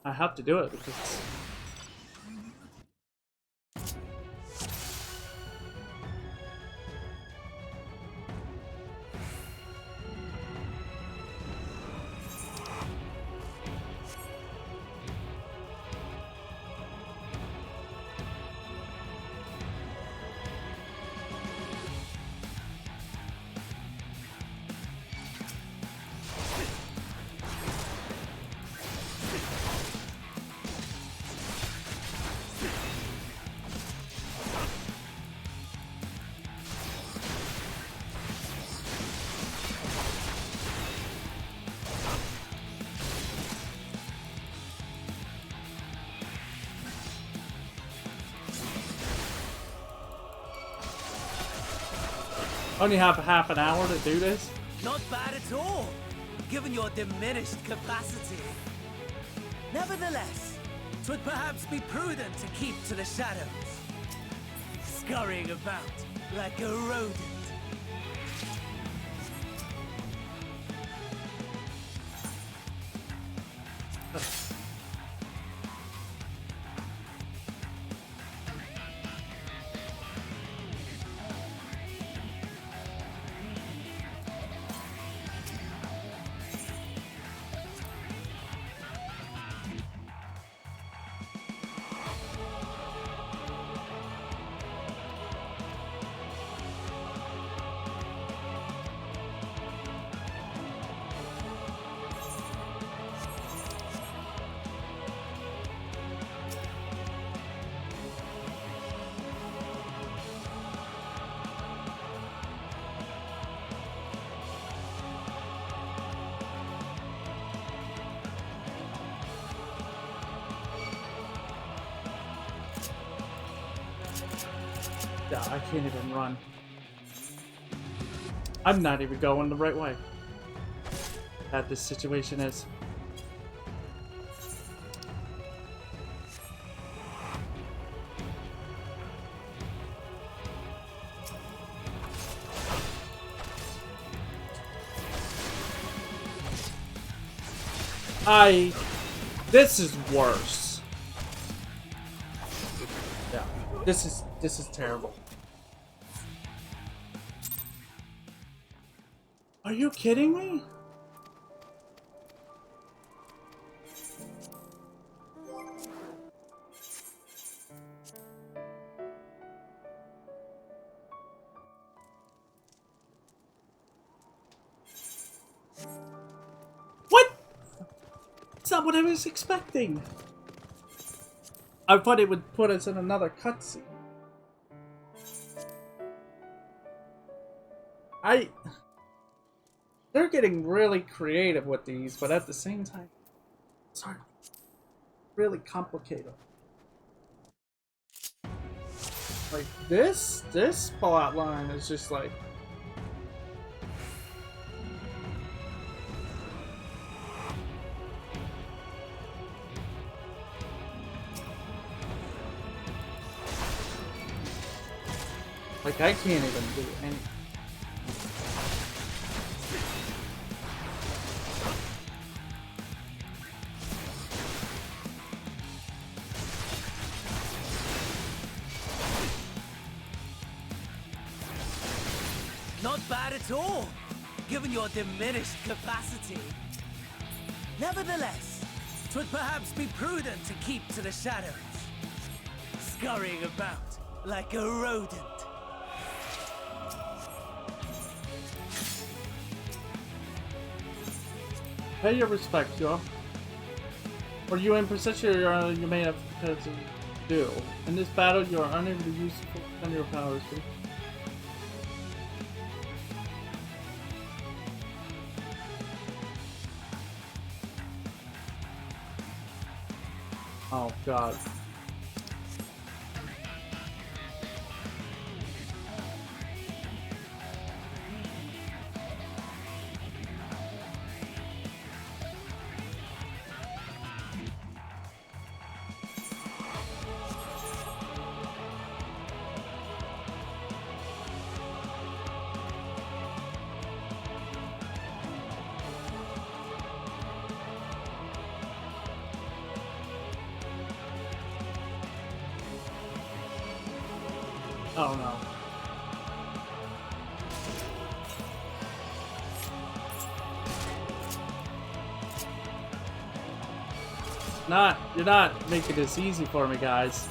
I have to do it because only have half an hour to do this. Not bad at all, given your diminished capacity. Nevertheless, 'twould perhaps be prudent to keep to the shadows, scurrying about like a rodent. Yeah, I can't even run. I'm not even going the right way. That this situation is. This is worse. Yeah, this is terrible. Are you kidding me? What? It's not what I was expecting. I thought it would put us in another cutscene. They're getting really creative with these, but at the same time, sorry, really complicated. Like this plot line is just like. Like I can't even do anything. Not bad at all, given your diminished capacity. Nevertheless, 'twould perhaps be prudent to keep to the shadows, scurrying about like a rodent. Pay your respect, Joe. For you in position you may have to do. In this battle, you are unable to use your powers. Oh God. Oh no. You're not making this easy for me, guys.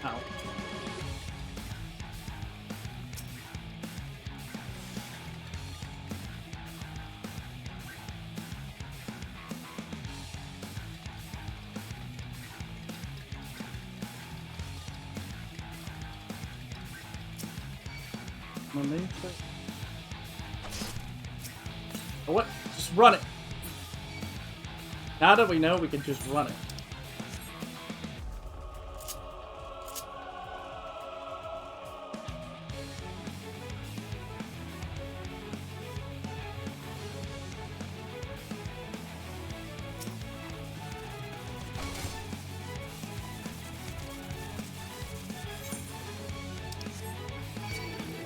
Ow. My main thing. Oh, what? Just run it. Now that we know, we can just run it.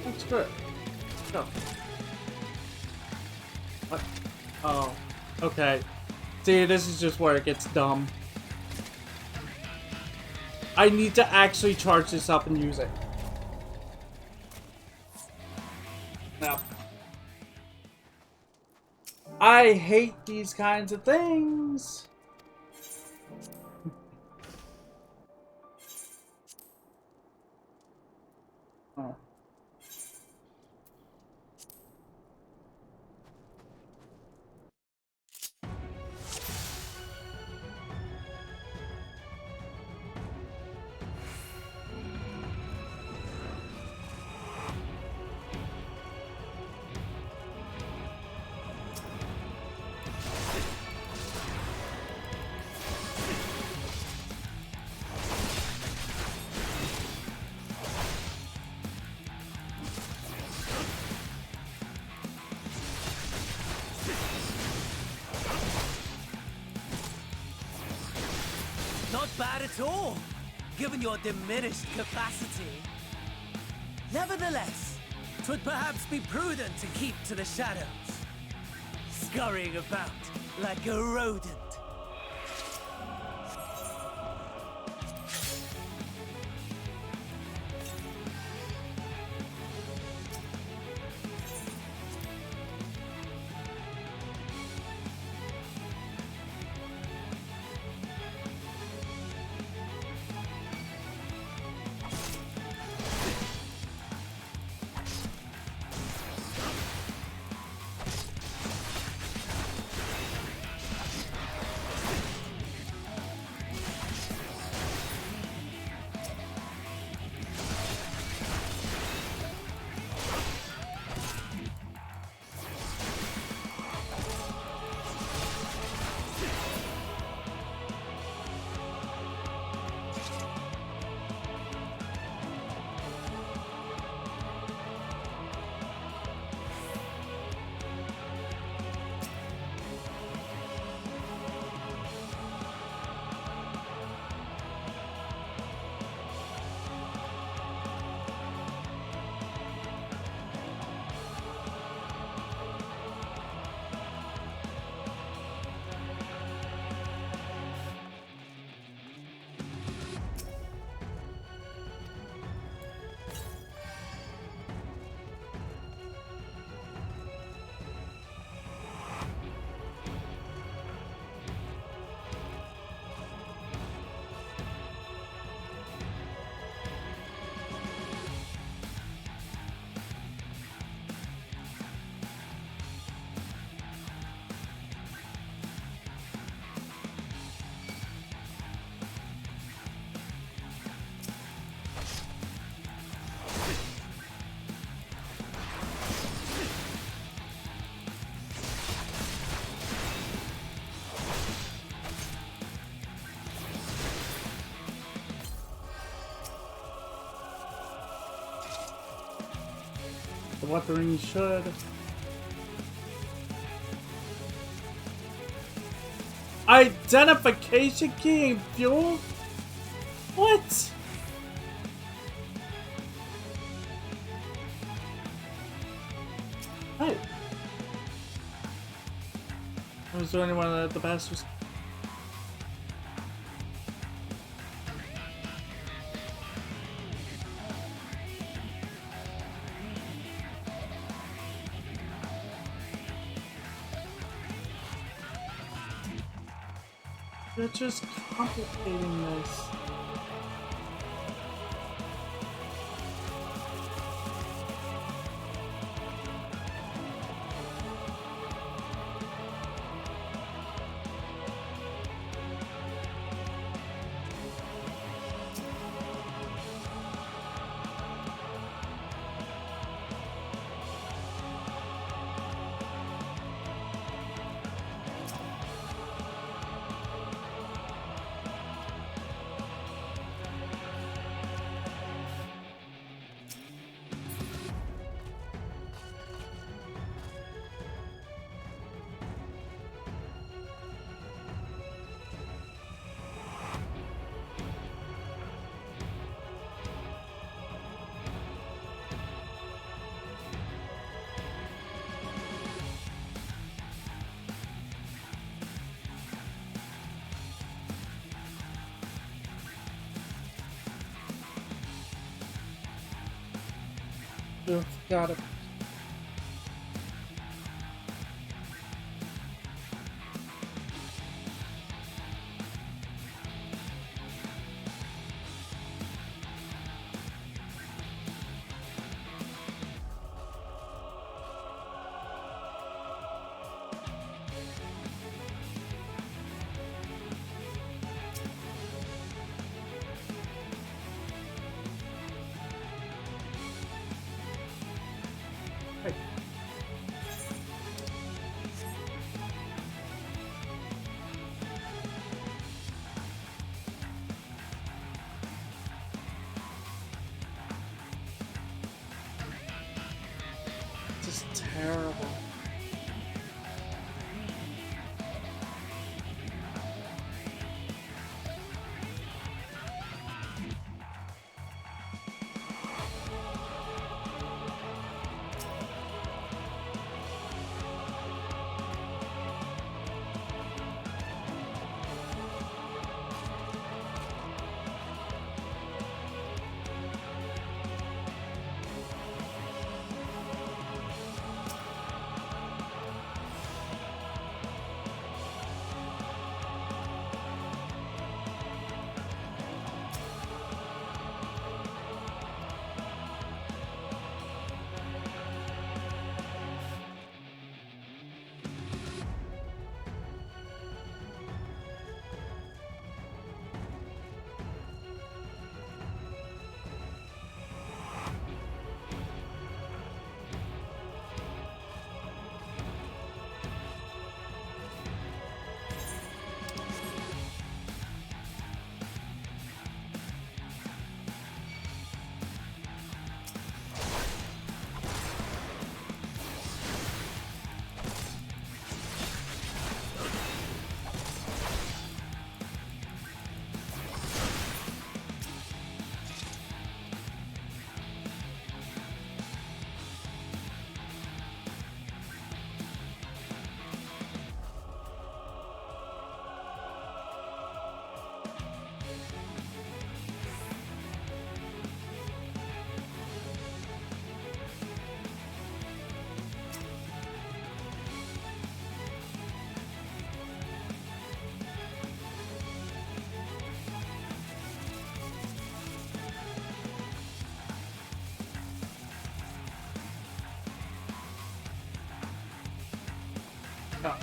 That's good. Go. What? Oh. Okay. See, this is just where it gets dumb. I need to actually charge this up and use it. Now. I hate these kinds of things. Oh. Not bad at all, given your diminished capacity. Nevertheless, 'twould perhaps be prudent to keep to the shadows, scurrying about like a rodent. What the ring should. Identification key and fuel? What? Hey. Was there anyone at the bastards? You're just complicating this. Got it. Just terrible.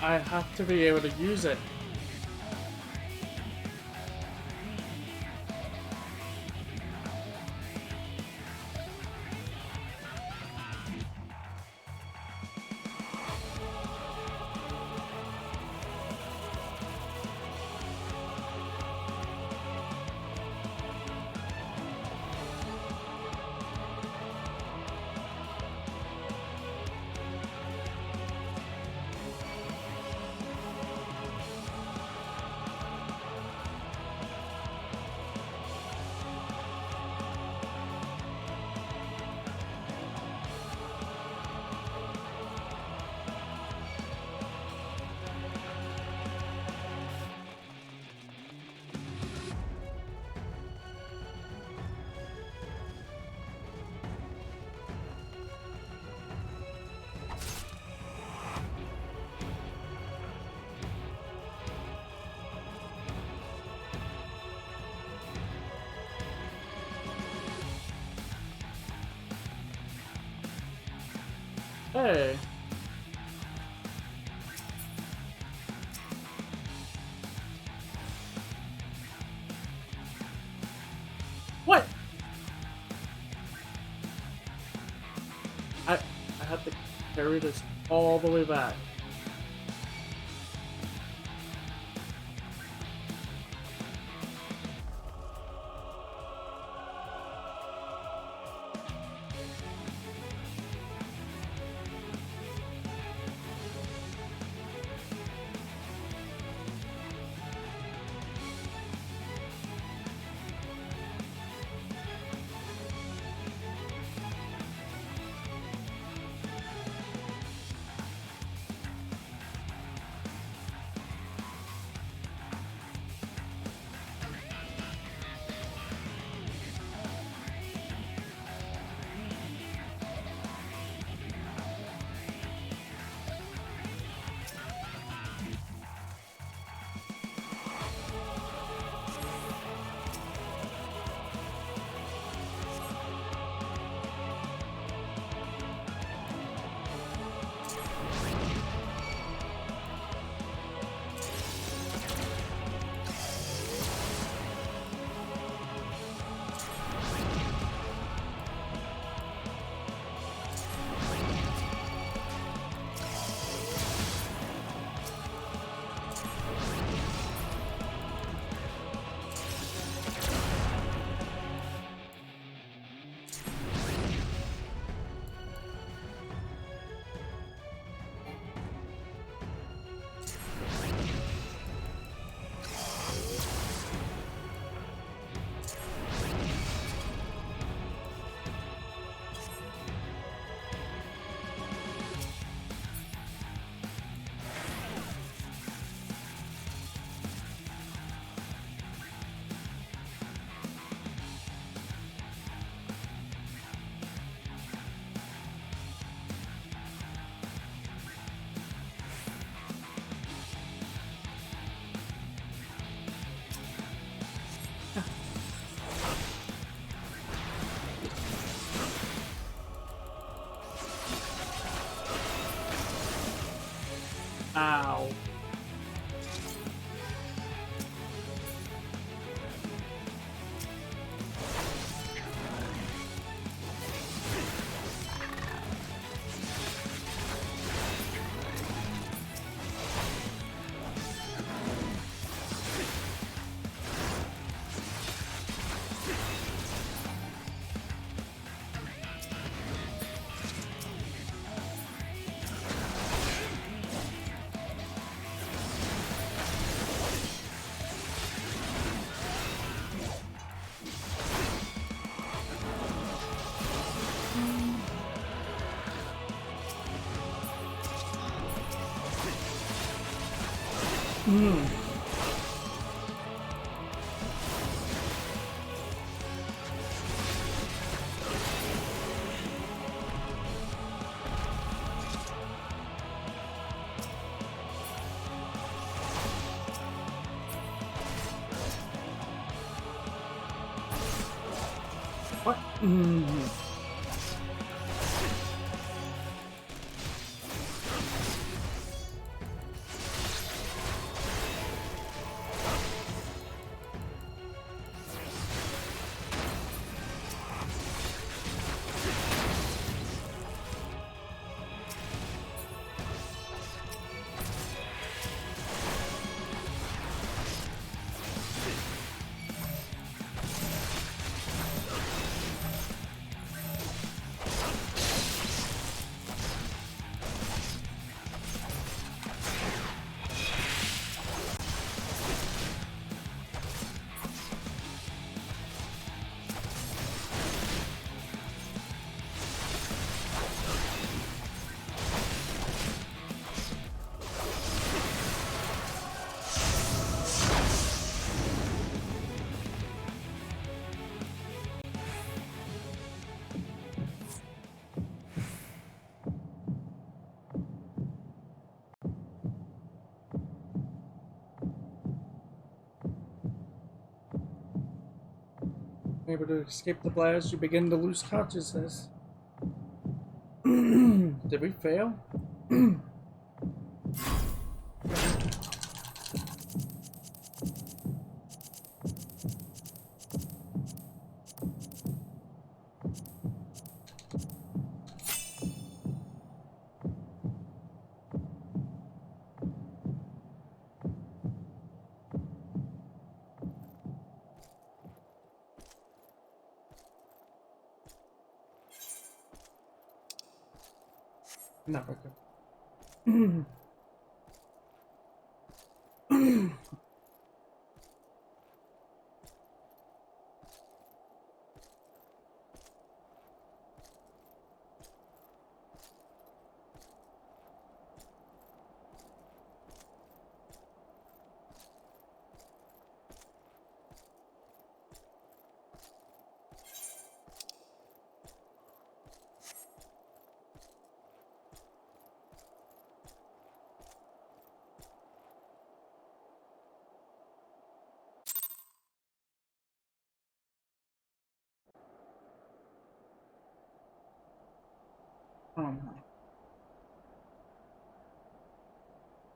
I have to be able to use it. Hey. What? I have to carry this all the way back. Ow. Hmm. What? Mm. Able to escape the blast, you begin to lose consciousness. Did we fail? No, okay.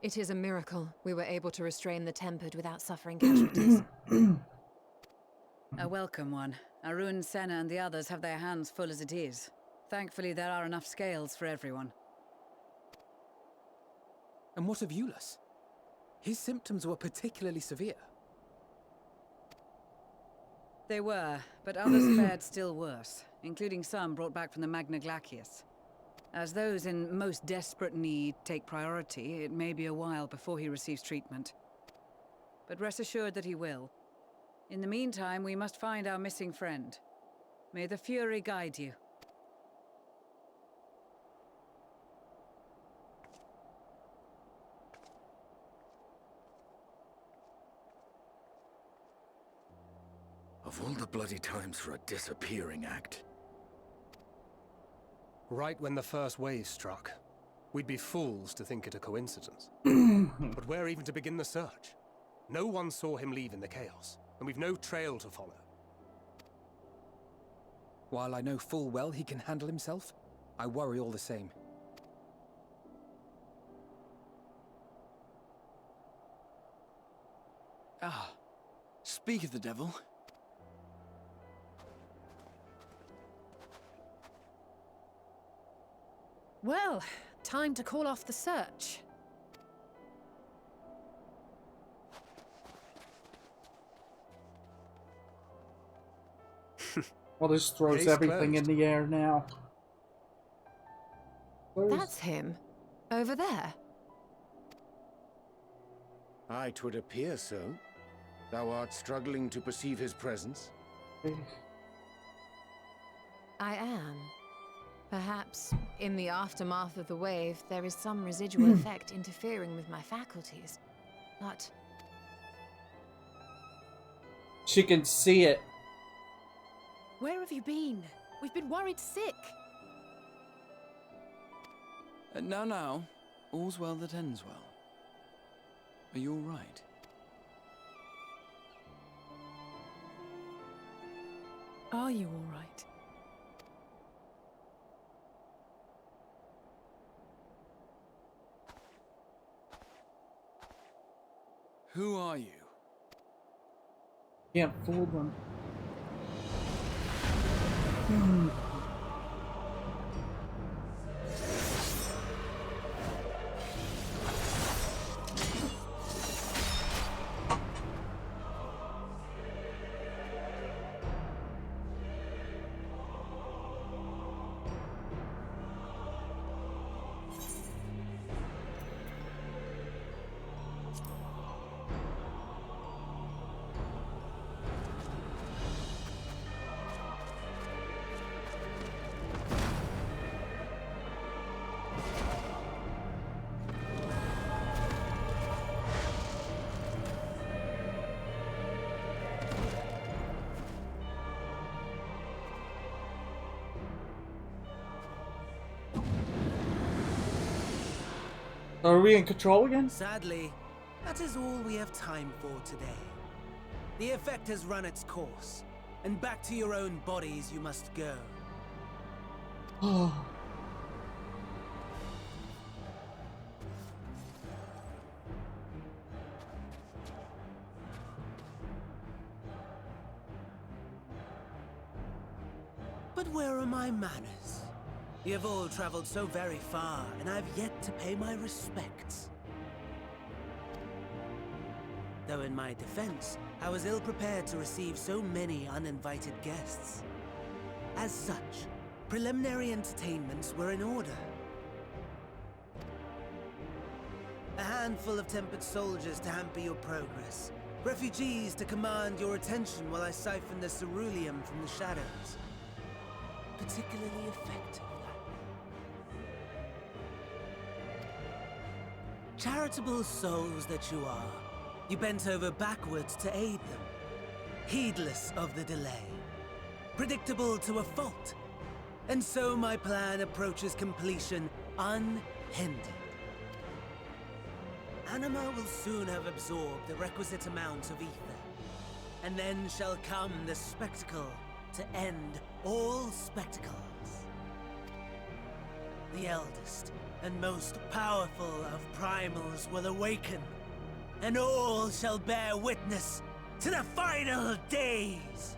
It is a miracle we were able to restrain the Tempered without suffering casualties. A welcome one. Arun, Senna, and the others have their hands full as it is. Thankfully, there are enough scales for everyone. And what of Euless? His symptoms were particularly severe. They were, but others fared still worse, including some brought back from the Magna Glacius. As those in most desperate need take priority, it may be a while before he receives treatment. But rest assured that he will. In the meantime, we must find our missing friend. May the Fury guide you. Of all the bloody times for a disappearing act. Right when the first wave struck. We'd be fools to think it a coincidence. But where even to begin the search? No one saw him leave in the chaos, and we've no trail to follow. While I know full well he can handle himself, I worry all the same. Ah, speak of the devil. Well, time to call off the search. Well, this throws Case everything closed. in the air now. That's him. Over there. Aye, 'twould appear so. Thou art struggling to perceive his presence? I am. Perhaps, in the aftermath of the wave, there is some residual effect interfering with my faculties. But... She can see it. where have you been? We've been worried sick. Now, all's well that ends well. Are you all right? Are you all right? Who are you? Can't fool them. Are we in control again? Sadly, that is all we have time for today. The effect has run its course, and back to your own bodies you must go. But where are my manners? You have all traveled so very far, and I've yet to pay my respects. Though in my defense, I was ill-prepared to receive so many uninvited guests. As such, preliminary entertainments were in order. A handful of tempered soldiers to hamper your progress. Refugees to command your attention while I siphon the ceruleum from the shadows. Particularly effective. Charitable souls that you are, you bent over backwards to aid them, heedless of the delay, predictable to a fault. And so my plan approaches completion unhindered. Anima will soon have absorbed the requisite amount of ether, and then shall come the spectacle to end all spectacles. The eldest and most powerful of primals will awaken, and all shall bear witness to the final days!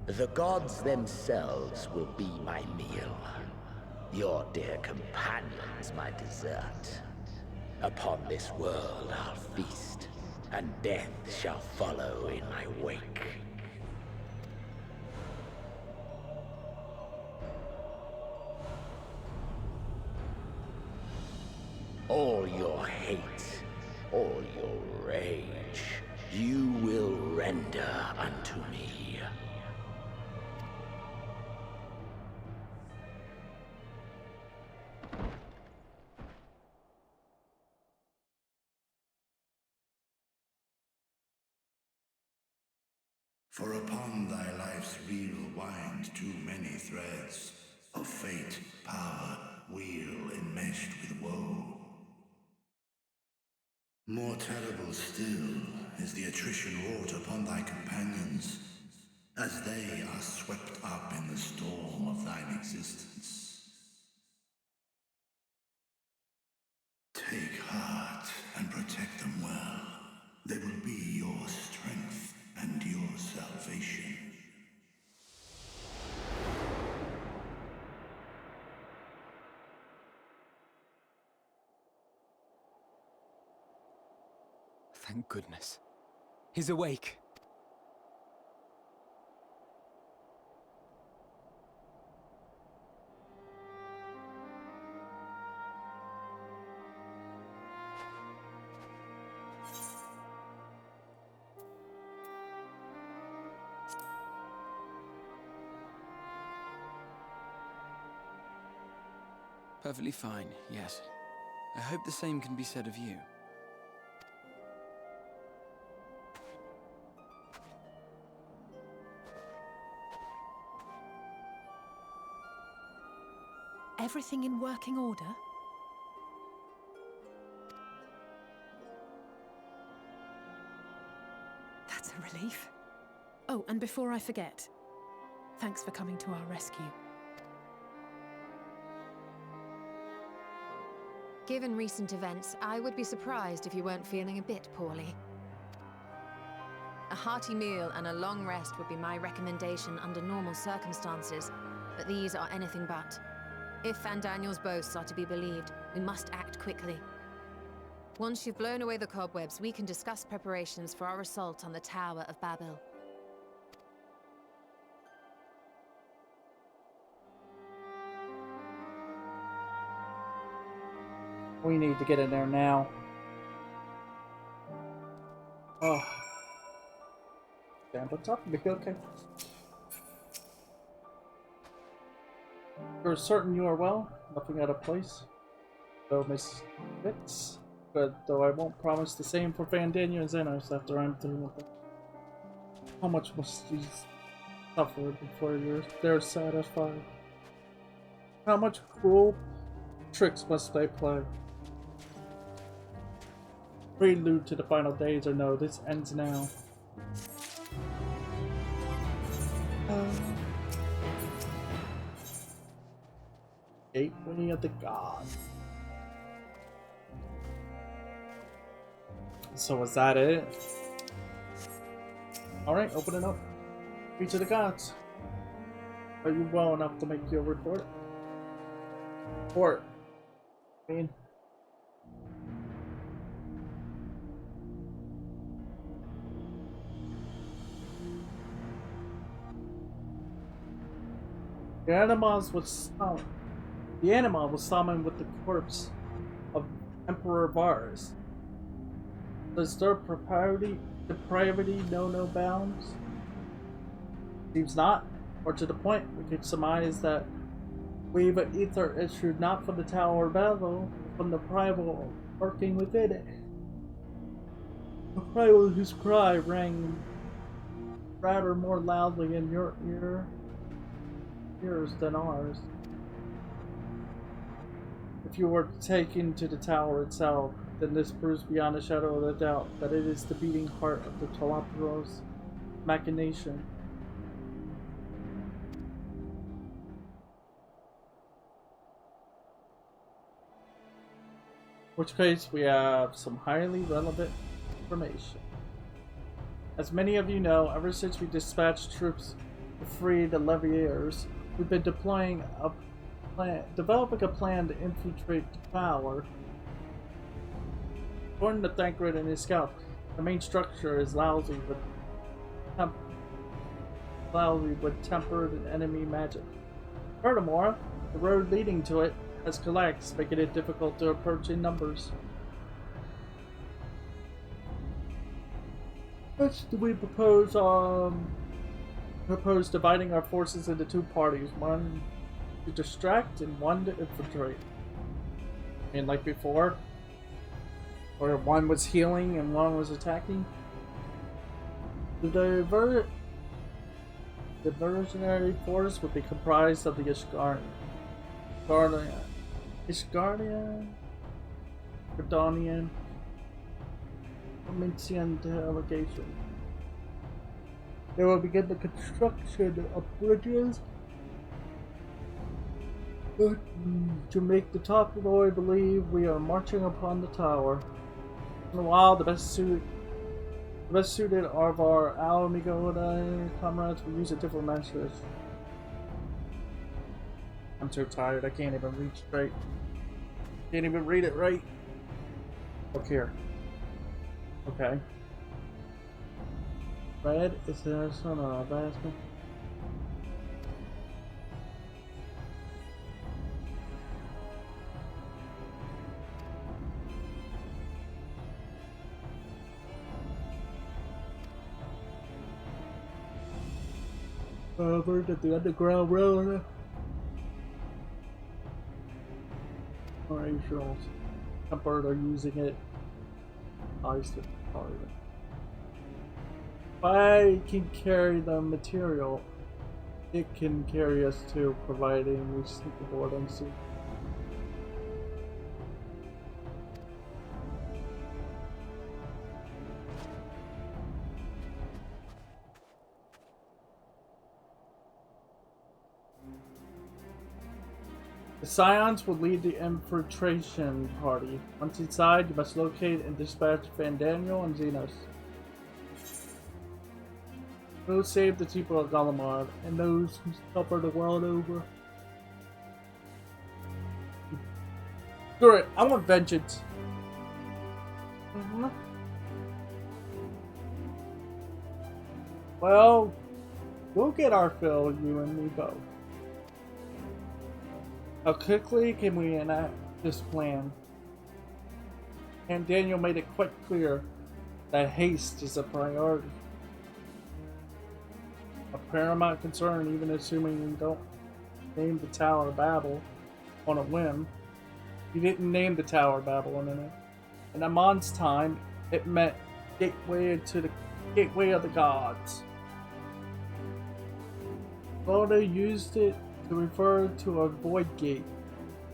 The gods themselves will be my meal. Your dear companions my dessert. Upon this world I'll feast, and death shall follow in my wake. All your hate, all your rage, you will render unto me. For upon thy life's reel wind too many threads of fate, power, weal enmeshed with woe. More terrible still is the attrition wrought upon thy companions, as they are swept up in the storm of thine existence. Take heart and protect them well. They will be your strength and your salvation. Thank goodness. He's awake. Perfectly fine, yes. I hope the same can be said of you. Everything in working order? That's a relief. Oh, and before I forget, thanks for coming to our rescue. Given recent events, I would be surprised if you weren't feeling a bit poorly. A hearty meal and a long rest would be my recommendation under normal circumstances, but these are anything but. If Van Daniel's boasts are to be believed, we must act quickly. Once you've blown away the cobwebs, we can discuss preparations for our assault on the Tower of Babel. We need to get in there now. Oh. Stand on top of me, okay. You're certain you are well? Nothing out of place? Though Miss Fitz? But though I won't promise the same for Van Daniel and Xenos after I'm through with them. How much must you suffer before they're satisfied? How much cruel tricks must they play? prelude to the final days, or no, this ends now. Gateway of the Gods. So is that it? Alright, open it up. Reach of the Gods. Are you well enough to make your report? Report. I mean... The animal was summoned with the corpse of Emperor Vars. Does their depravity know no bounds? Seems not, or to the point, we could surmise that wave of ether issued not from the Tower of Babel, but from the primal lurking within it. A primal whose cry rang rather more loudly in your ears than ours. If you were taken to the tower itself, then this proves beyond a shadow of a doubt that it is the beating heart of the Lalafell's machination. In which case, we have some highly relevant information. As many of you know, ever since we dispatched troops to free the Leviers, we've been developing a plan to infiltrate the tower. According to Thancred and his scouts, the main structure is lousy with tempered and enemy magic. Furthermore, the road leading to it has collapsed, making it difficult to approach in numbers. Next, we propose dividing our forces into two parties, one to distract and one to infiltrate. I mean, like before, where one was healing and one was attacking. The diversionary force would be comprised of the Ishgardian, Verdonian, Provincian delegation. They will begin the construction of bridges to make the top boy believe we are marching upon the tower. Meanwhile, the best suited of our Alamigoda comrades will use a different message. I'm too tired, I can't even read straight. Can't even read it right. Look here. Okay. Red is there some basket? Over at the underground road. Racials. Tempered are using it. I still probably. If I can carry the material, it can carry us to, providing we sneak aboard unseen. The Scions will lead the infiltration party. Once inside, you must locate and dispatch Vandaniel and Xenos. Those save the people of Galamad and those who suffer the world over. Screw it, I want vengeance. Well, we'll get our fill, you and me both. How quickly can we enact this plan? And Daniel made it quite clear that haste is a priority. A paramount concern, even assuming we don't name the Tower of Babel on a whim. He didn't name the Tower of Babel in it. In Amon's time, it meant gateway to the gateway of the gods. Well, they used it to refer to a void gate,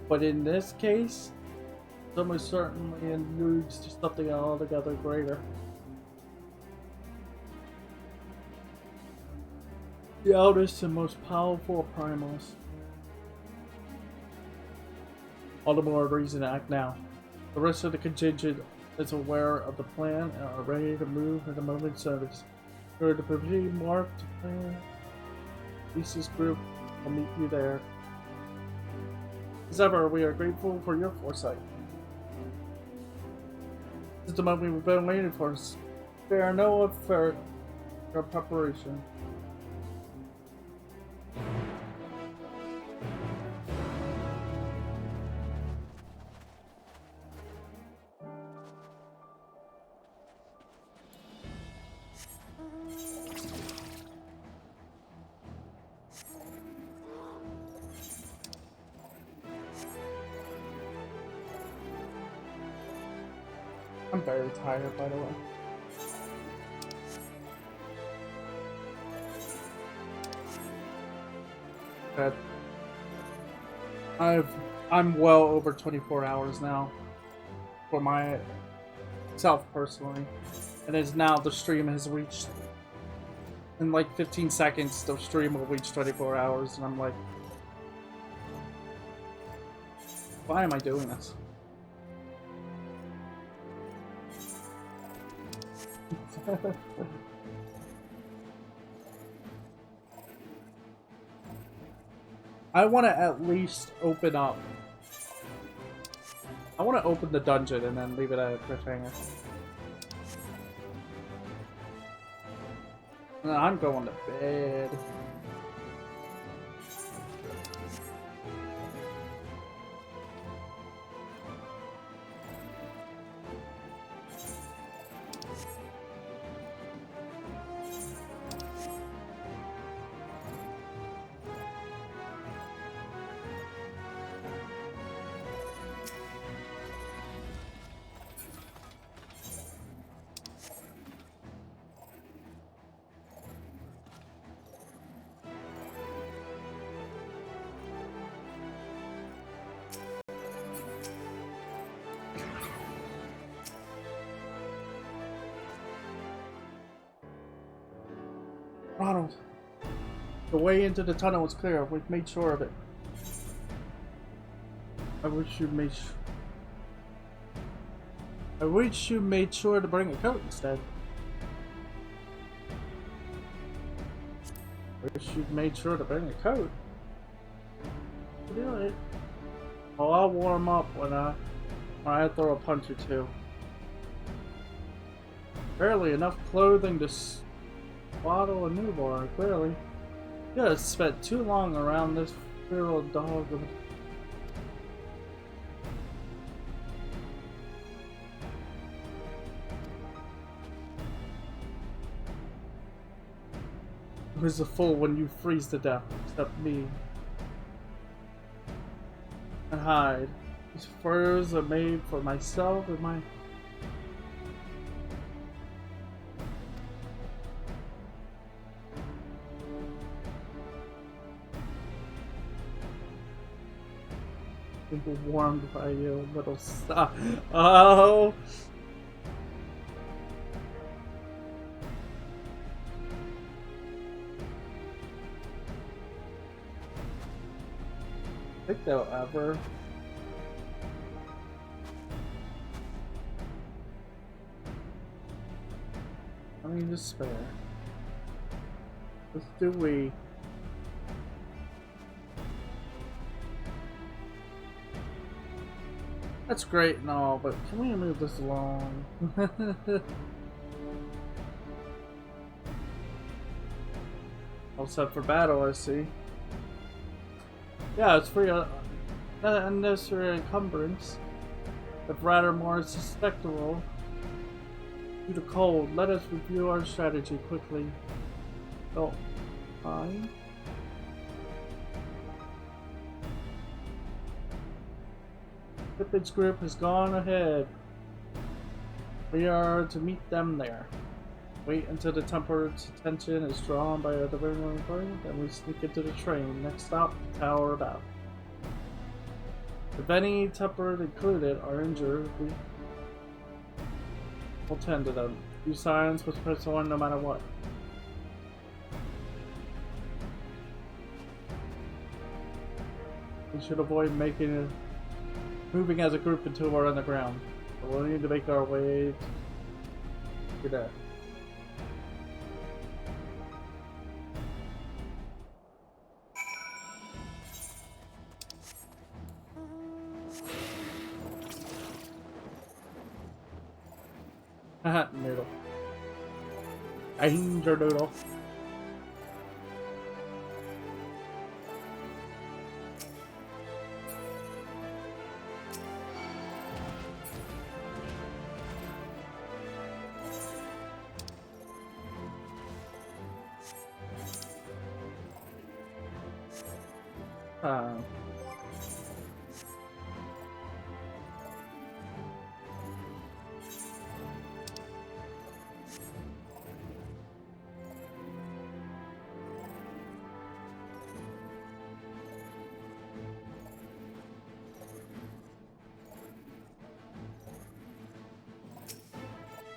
but in this case, it's almost certainly alludes to something altogether greater. The eldest and most powerful of primals. All the more reason to act now. The rest of the contingent is aware of the plan and are ready to move at a moment's notice. For the pre-marked plan, Lisa's group will meet you there. As ever, we are grateful for your foresight. This is the moment we've been waiting for. Spare no effort for preparation. I'm very tired, by the way. But I'm well over 24 hours now for myself personally, and as now the stream has reached in like 15 seconds. The stream will reach 24 hours, and I'm like, why am I doing this? I want to at least open up. I want to open the dungeon and then leave it at a cliffhanger. And I'm going to bed. Ronald, the way into the tunnel is clear. We've made sure of it. I wish you made sure to bring a coat instead. Wish you'd made sure to bring a coat. Do it. Oh, I'll warm up when I throw a punch or two. Barely enough clothing to swaddle a newborn, clearly. You have spent too long around this feral dog. Who's a fool when you freeze to death, except me. And hide. These furs are made for myself and my... People warmed by you, little stuff. Oh! I think they'll ever. I mean, despair. Let's do we. That's great and all, but can we move this along? All set for battle, I see. Yeah, it's free unnecessary encumbrance. If rather more susceptible due to cold, let us review our strategy quickly. Oh, fine. Cupid's group has gone ahead. We are to meet them there. Wait until the temper's attention is drawn by the river, then we sneak into the train. Next stop, the Tower of Battle. If any temporarily included are injured, we'll tend to them. Use silence was press on no matter what. We should avoid moving as a group until we're on the ground. We'll need to make our way to that. Haha, noodle. Danger noodle.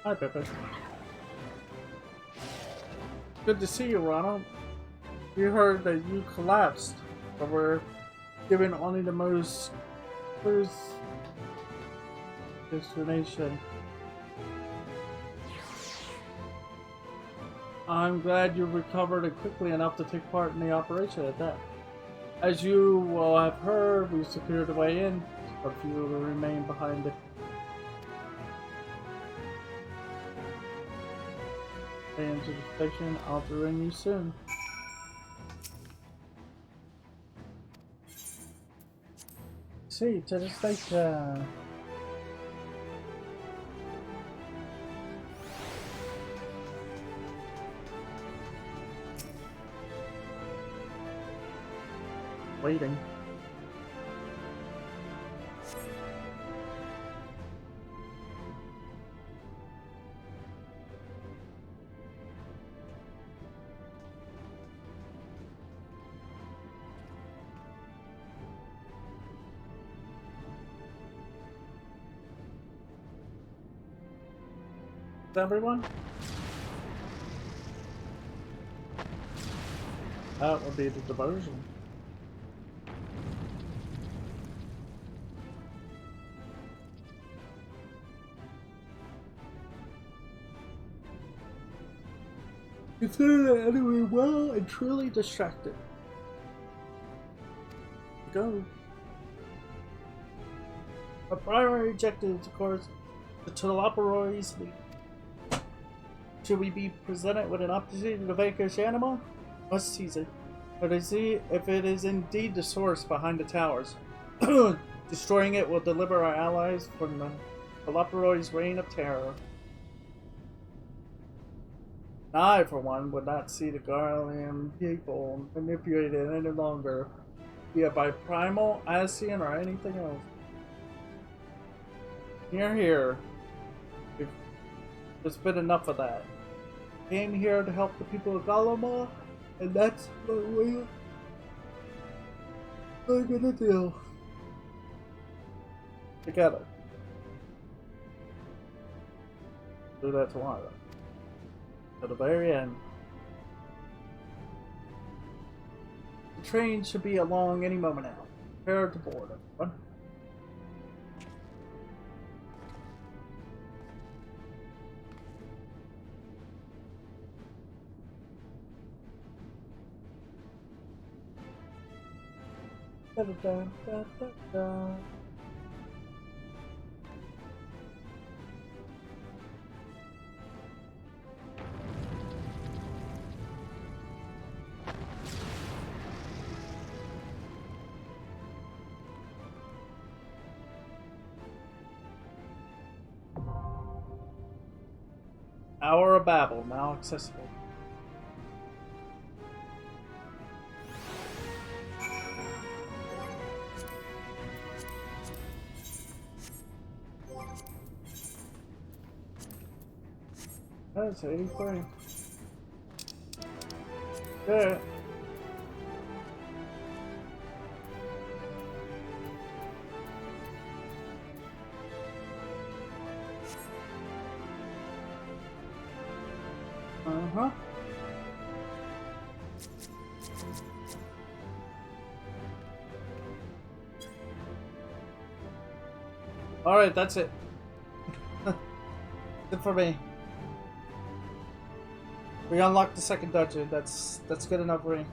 Hi, Pepe. Good to see you, Ronald. We heard that you collapsed, but we're given only the most close destination. I'm glad you recovered it quickly enough to take part in the operation at that. As you will have heard, we secured the way in, but few will remain behind it. Stay into the station. I'll join you soon. See, to the station. Waiting. Everyone? That would be the diversion. Consider that anyone well and truly distracted. Go. Our primary objective is, of course, the Lalafell's. Should we be presented with an opportunity to vanquish animal? Must seize it. But I see if it is indeed the source behind the towers. Destroying it will deliver our allies from the Lalafell's reign of terror. I, for one, would not see the Garlean people manipulated any longer, be it by Primal, Ascian, or anything else. Here. There's been enough of that. Came here to help the people of Galama, and that's what we're gonna do. Together. Do that tomorrow. To the very end. The train should be along any moment now. Prepare to board, everyone. Da, da, da, da, da. Hour of Babel now accessible. That's 83. Good. Uh-huh. Alright, that's it. Good for me. We unlocked the second dungeon. That's good enough for me.